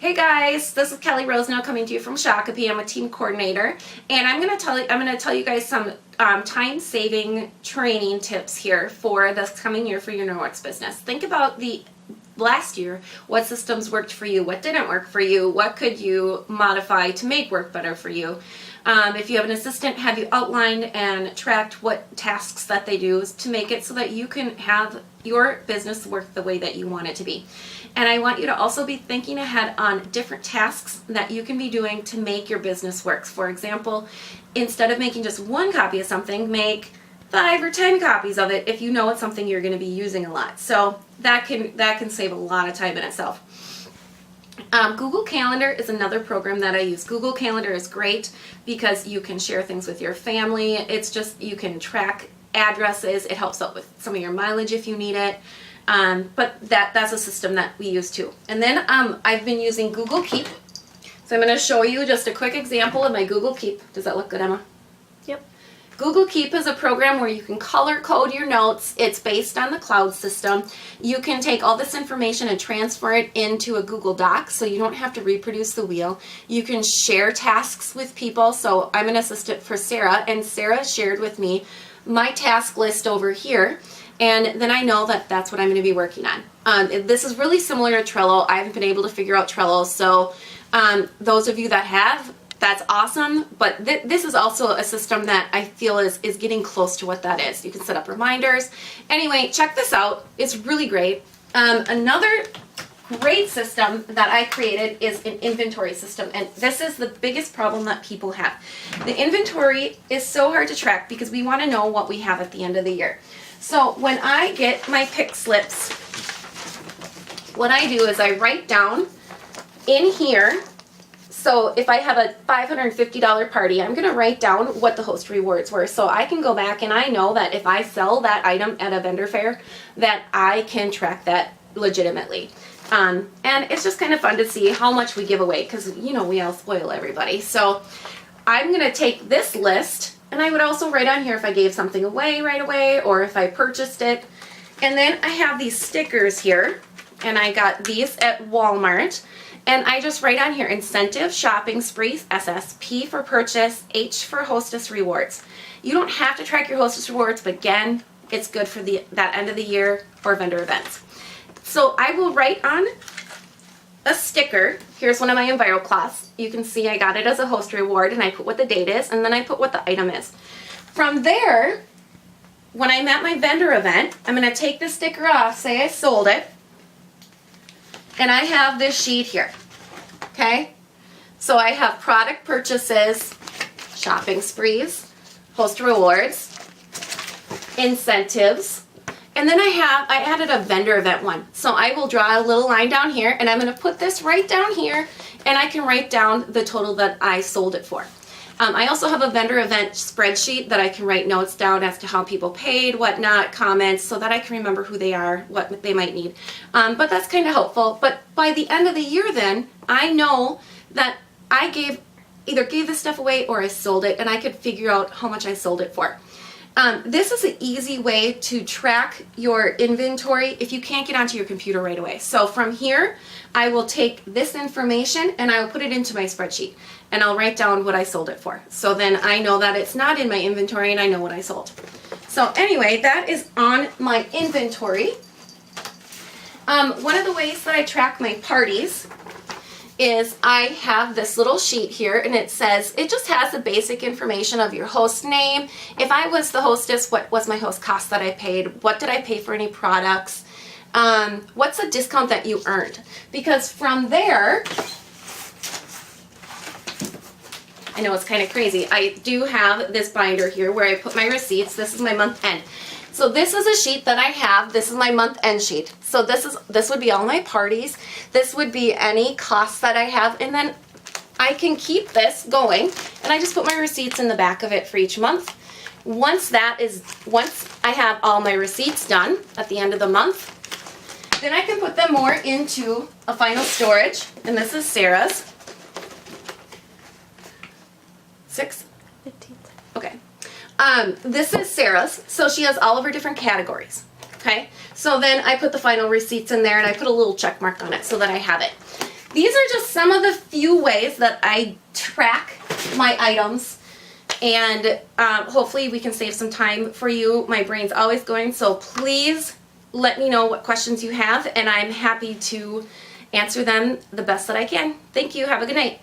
Hey guys, this is Kelly Rosenow coming to you from Shakopee. I'm a team coordinator, and I'm going to tell you guys some time-saving training tips here for this coming year for your Norwex business. Think about the last year, what systems worked for you, what didn't work for you, what could you modify to make work better for you. If you have an assistant, have you outlined and tracked what tasks that they do to make it so that you can have your business work the way that you want it to be. And I want you to also be thinking ahead on different tasks that you can be doing to make your business work. For example, instead of making just one copy of something, make 5 or 10 copies of it if you know it's something you're going to be using a lot. So that can save a lot of time in itself. Google Calendar is another program that I use. Google Calendar is great because you can share things with your family. It's just, you can track addresses. It helps out with some of your mileage if you need it. But that's a system that we use too. And then I've been using Google Keep. So I'm going to show you just a quick example of my Google Keep. Does that look good, Emma? Yep. Google Keep is a program where you can color code your notes. It's based on the cloud system. You can take all this information and transfer it into a Google Doc so you don't have to reproduce the wheel. You can share tasks with people. So I'm an assistant for Sarah, and Sarah shared with me my task list over here. And then I know that that's what I'm going to be working on. This is really similar to Trello. I haven't been able to figure out Trello. So those of you that have, that's awesome, but this is also a system that I feel is getting close to what that is. You can set up reminders. Anyway, check this out. It's really great. Another great system that I created is an inventory system, and this is the biggest problem that people have. The inventory is so hard to track because we want to know what we have at the end of the year. So when I get my pick slips, what I do is I write down in here. So if I have a $550 party, I'm going to write down what the host rewards were. So I can go back and I know that if I sell that item at a vendor fair, that I can track that legitimately. And it's just kind of fun to see how much we give away because, you know, we all spoil everybody. So I'm going to take this list, and I would also write on here if I gave something away right away or if I purchased it. And then I have these stickers here, and I got these at Walmart. And I just write on here, incentive, shopping spree, SS, P for purchase, H for hostess rewards. You don't have to track your hostess rewards, but again, it's good for that end of the year or vendor events. So I will write on a sticker. Here's one of my EnviroCloths. You can see I got it as a host reward, and I put what the date is, and then I put what the item is. From there, when I'm at my vendor event, I'm going to take this sticker off, say I sold it, and I have this sheet here, okay? So I have product purchases, shopping sprees, host rewards, incentives, and then I added a vendor event one. So I will draw a little line down here, and I'm going to put this right down here, and I can write down the total that I sold it for. I also have a vendor event spreadsheet that I can write notes down as to how people paid, whatnot, comments, so that I can remember who they are, what they might need. But that's kind of helpful. But by the end of the year then, I know that I either gave this stuff away or I sold it, and I could figure out how much I sold it for. This is an easy way to track your inventory if you can't get onto your computer right away. So from here, I will take this information and I will put it into my spreadsheet, and I'll write down what I sold it for. So then I know that it's not in my inventory and I know what I sold. So anyway, that is on my inventory. One of the ways that I track my parties is I have this little sheet here, and it just has the basic information of your host name. If I was the hostess, what was my host cost that I paid? What did I pay for any products? What's the discount that you earned? Because from there, I know it's kind of crazy. I do have this binder here where I put my receipts. This is my month end. So this is a sheet that I have. This is my month end sheet. So this would be all my parties. This would be any costs that I have, and then I can keep this going, and I just put my receipts in the back of it for each month. Once I have all my receipts done at the end of the month, then I can put them more into a final storage, and this is Sarah's. 6? 15. Okay. This is Sarah's, so she has all of her different categories. Okay, so then I put the final receipts in there, and I put a little check mark on it so that I have it. these are just some of the few ways that I track my items, and hopefully we can save some time for you. My brain's always going, so please let me know what questions you have, and I'm happy to answer them the best that I can. Thank you. Have a good night.